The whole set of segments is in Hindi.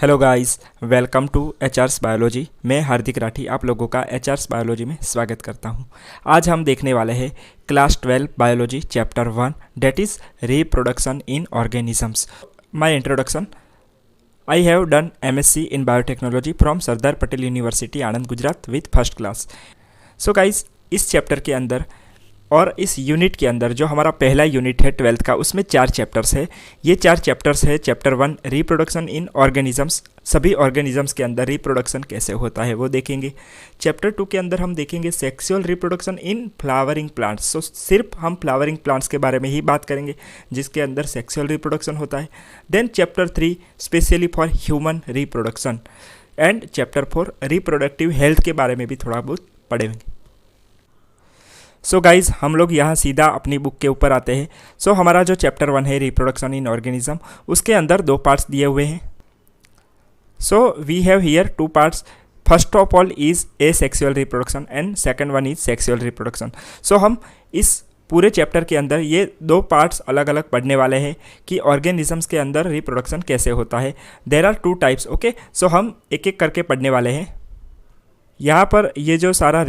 Hello guys, welcome to HRS biology. मैं हार्दिक राठी आप लोगों का एचआरस बायोलॉजी में स्वागत करता हूं। आज हम देखने वाले हैं class 12 biology chapter 1 that is reproduction in organisms. My introduction, I have done MSc in biotechnology from Sardar Patel university Anand Gujarat with first class. So guys, इस चैप्टर के अंदर और इस यूनिट के अंदर जो हमारा पहला यूनिट है 12th का, उसमें 4 चैप्टर्स है। ये 4 चैप्टर्स है। चैप्टर 1 रिप्रोडक्शन इन ऑर्गेनिजम्स, सभी ऑर्गेनिजम्स के अंदर रिप्रोडक्शन कैसे होता है वो देखेंगे। चैप्टर 2 के अंदर हम देखेंगे sexual reproduction in flowering plants. So सिर्फ हम फ्लावरिंग प्लांट्स के बारे में ही बात करेंगे जिसके अंदर सेक्सुअल रिप्रोडक्शन होता है। Then chapter 3 specially for human reproduction and chapter 4 reproductive health के बारे में भी थोड़ा बहुत पढ़ेंगे। सो गाइज, हम लोग यहाँ सीधा अपनी बुक के ऊपर आते हैं। सो हमारा जो चैप्टर 1 है रिप्रोडक्शन इन ऑर्गेनिज्म, उसके अंदर 2 पार्ट्स दिए हुए हैं। So we have here 2 parts. First of all is asexual reproduction and second one is sexual reproduction. So हम इस पूरे चैप्टर के अंदर ये 2 पार्ट्स अलग अलग पढ़ने वाले हैं कि ऑर्गेनिजम्स के अंदर रिप्रोडक्शन कैसे होता है। There are 2 types. Okay, so हम एक एक करके पढ़ने वाले हैं। यहाँ पर ये जो सारा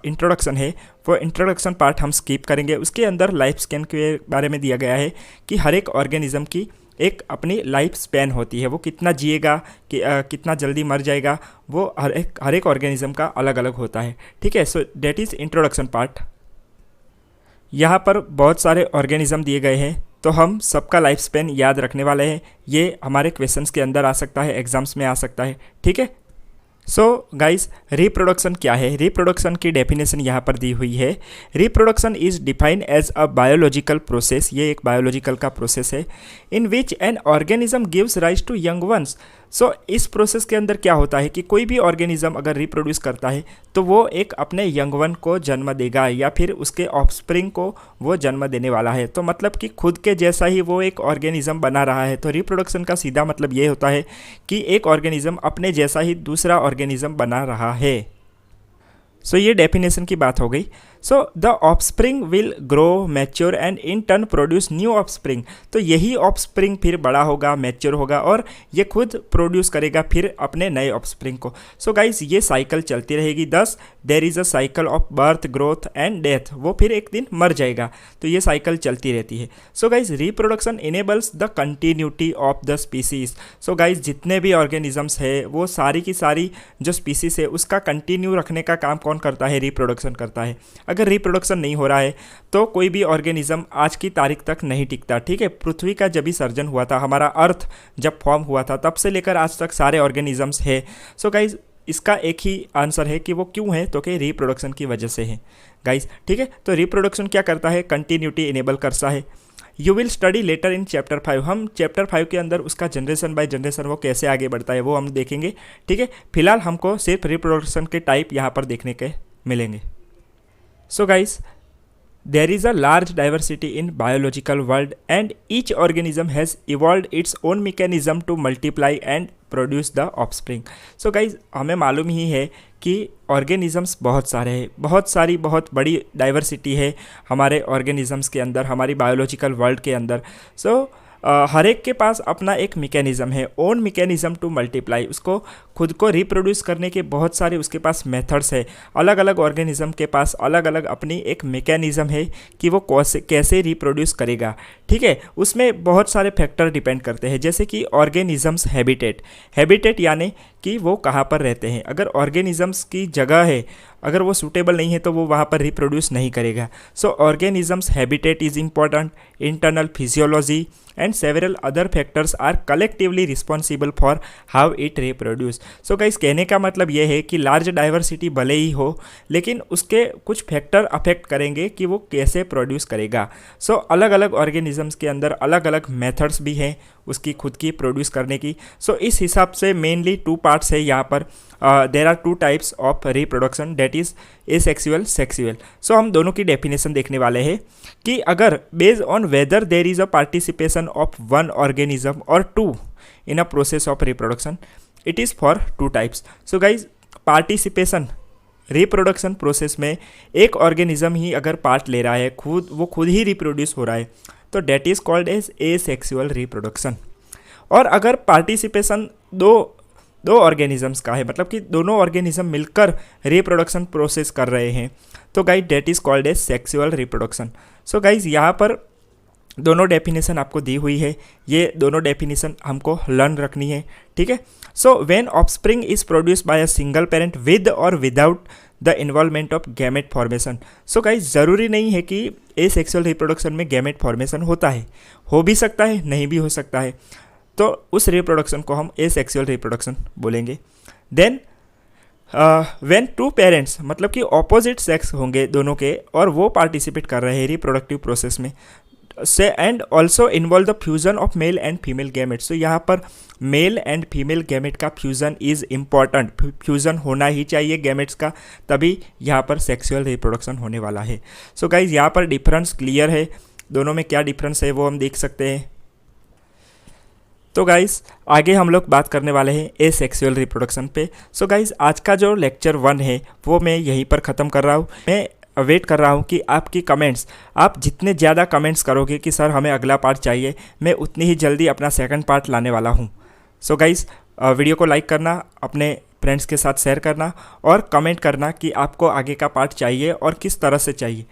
इंट्रोडक्शन है वो इंट्रोडक्शन पार्ट हम स्किप करेंगे। उसके अंदर लाइफ स्पैन के बारे में दिया गया है कि हर एक ऑर्गेनिज्म की एक अपनी लाइफ स्पैन होती है, वो कितना जिएगा कि कितना जल्दी मर जाएगा, वो हर एक ऑर्गेनिज्म का अलग अलग होता है। ठीक है, सो डेट इज़ इंट्रोडक्शन पार्ट। यहाँ पर बहुत सारे ऑर्गेनिज्म दिए गए हैं तो हम सबका लाइफ स्पैन याद रखने वाले हैं। ये हमारे क्वेश्चंस के अंदर आ सकता है, एग्जाम्स में आ सकता है। ठीक है, सो गाइस, रिप्रोडक्शन क्या है? रिप्रोडक्शन की डेफिनेशन यहाँ पर दी हुई है। Reproduction is defined as a biological process, ये एक बायोलॉजिकल का प्रोसेस है, in which an organism gives rise to young ones. So इस प्रोसेस के अंदर क्या होता है कि कोई भी ऑर्गेनिज्म अगर रिप्रोड्यूस करता है तो वो एक अपने यंग वन को जन्म देगा या फिर उसके ऑफस्प्रिंग को वो जन्म देने वाला है। तो मतलब कि खुद के जैसा ही वो एक ऑर्गेनिज्म बना रहा है। तो रिप्रोडक्शन का सीधा मतलब ये होता है कि एक ऑर्गेनिज्म अपने जैसा ही दूसरा ऑर्गेनिज्म बना रहा है। सो ये डेफिनेशन की बात हो गई। So the offspring will grow mature and in turn produce new offspring. तो यही ऑफस्प्रिंग फिर बड़ा होगा, मैच्योर होगा और ये खुद प्रोड्यूस करेगा फिर अपने नए ऑफस्प्रिंग को। सो गाइस, ये साइकिल चलती रहेगी। दस देर is a cycle of birth, growth and death. वो फिर एक दिन मर जाएगा, तो ये साइकिल चलती रहती है। So guys, reproduction enables the continuity of the species. So guys, जितने भी ऑर्गेनिजम्स है वो सारी की सारी जो स्पीसीज है उसका कंटिन्यू रखने का काम कौन करता है? रिप्रोडक्शन करता है। अगर रिप्रोडक्शन नहीं हो रहा है तो कोई भी ऑर्गेनिज्म आज की तारीख तक नहीं टिकता। ठीक है, पृथ्वी का जब भी सर्जन हुआ था, हमारा अर्थ जब फॉर्म हुआ था, तब से लेकर आज तक सारे ऑर्गेनिजम्स है। सो गाइज, इसका एक ही आंसर है कि वो क्यों है, तो कि रिप्रोडक्शन की वजह से है गाइज। ठीक है, तो रिप्रोडक्शन क्या करता है? कंटिन्यूटी इनेबल करता है। You will study letter in chapter 5। हम चैप्टर 5 के अंदर उसका जनरेशन बाय जनरेशन वो कैसे आगे बढ़ता है वो हम देखेंगे। ठीक है, फिलहाल हमको सिर्फ रिप्रोडक्शन के टाइप यहाँ पर देखने के मिलेंगे। So guys, there is a large diversity in biological world and each organism has evolved its own mechanism to multiply and produce the offspring. So guys, हमें मालूम ही है कि ऑर्गेनिजम्स बहुत सारे हैं, बहुत बड़ी डाइवर्सिटी है हमारे ऑर्गेनिजम्स के अंदर, हमारी बायोलॉजिकल वर्ल्ड के अंदर। सो हर एक के पास अपना एक मैकेनिज़्म है, ओन मैकेनिज़्म टू मल्टीप्लाई। उसको खुद को रिप्रोड्यूस करने के बहुत सारे उसके पास मेथड्स है। अलग अलग ऑर्गेनिज्म के पास अलग अलग अपनी एक मैकेनिज़्म है कि वो कैसे रिप्रोड्यूस करेगा। ठीक है, उसमें बहुत सारे फैक्टर डिपेंड करते हैं, जैसे कि ऑर्गेनिजम्स हैबिटेट यानी कि वो कहाँ पर रहते हैं। अगर ऑर्गेनिजम्स की जगह है, अगर वो सूटेबल नहीं है तो वो वहाँ पर रिप्रोड्यूस नहीं करेगा। So organisms habitat is important. Internal physiology and several other factors are collectively responsible for how it reproduce. So guys, कहने का मतलब ये है कि लार्ज डाइवर्सिटी भले ही हो लेकिन उसके कुछ फैक्टर अफेक्ट करेंगे कि वो कैसे प्रोड्यूस करेगा। सो अलग अलग ऑर्गेनिजम्स के अंदर अलग अलग मेथड्स भी हैं उसकी खुद की प्रोड्यूस करने की। सो इस हिसाब से मेनली 2 पार्ट्स है यहाँ पर। There are 2 types of reproduction, that is asexual, sexual. So हम दोनों की डेफिनेशन देखने वाले हैं कि अगर based on whether there is a participation of 1 organism और 2 in a process of reproduction, it is for 2 types. So guys, participation reproduction process में एक ऑर्गेनिज्म ही अगर पार्ट ले रहा है, वो खुद ही रिप्रोड्यूस हो रहा है, तो that is called as asexual reproduction. और अगर पार्टिसिपेशन दो ऑर्गेनिजम्स का है, मतलब कि दोनों ऑर्गेनिज्म मिलकर रिप्रोडक्शन प्रोसेस कर रहे हैं, तो guys that is called as sexual reproduction. So guys यहाँ पर दोनों डेफिनेशन आपको दी हुई है, ये दोनों डेफिनेशन हमको लर्न रखनी है, ठीक है। So when offspring is produced by a single parent with और without the involvement of gamete formation. So guys ज़रूरी नहीं है कि ए सेक्सुअल रिप्रोडक्शन में गैमेट फॉर्मेशन होता है, हो भी सकता है, नहीं भी हो सकता है, तो उस रिप्रोडक्शन को हम ए सेक्सुअल रिप्रोडक्शन बोलेंगे। देन व्हेन टू पेरेंट्स, मतलब कि ऑपोजिट सेक्स होंगे दोनों के और वो पार्टिसिपेट कर रहे हैं रिप्रोडक्टिव प्रोसेस में, से and also involve the fusion of male and female gametes. तो यहाँ पर मेल एंड फीमेल गैमेट का फ्यूजन इज़ इम्पॉर्टेंट, फ्यूजन होना ही चाहिए गैमेट्स का, तभी यहाँ पर सेक्सुअल रिप्रोडक्शन होने वाला है। सो गाइज यहाँ पर डिफरेंस क्लियर है, दोनों में क्या डिफरेंस है वो हम देख सकते हैं। तो गाइस आगे हम लोग बात करने वाले हैं ए सेक्सुअल रिप्रोडक्शन पे। सो गाइस आज का जो लेक्चर 1 है वो मैं यहीं पर ख़त्म कर रहा हूँ। मैं वेट कर रहा हूँ कि आपकी कमेंट्स, आप जितने ज़्यादा कमेंट्स करोगे कि सर हमें अगला पार्ट चाहिए, मैं उतनी ही जल्दी अपना सेकंड पार्ट लाने वाला हूँ। सो गाइस वीडियो को लाइक करना, अपने फ्रेंड्स के साथ शेयर करना और कमेंट करना कि आपको आगे का पार्ट चाहिए और किस तरह से चाहिए।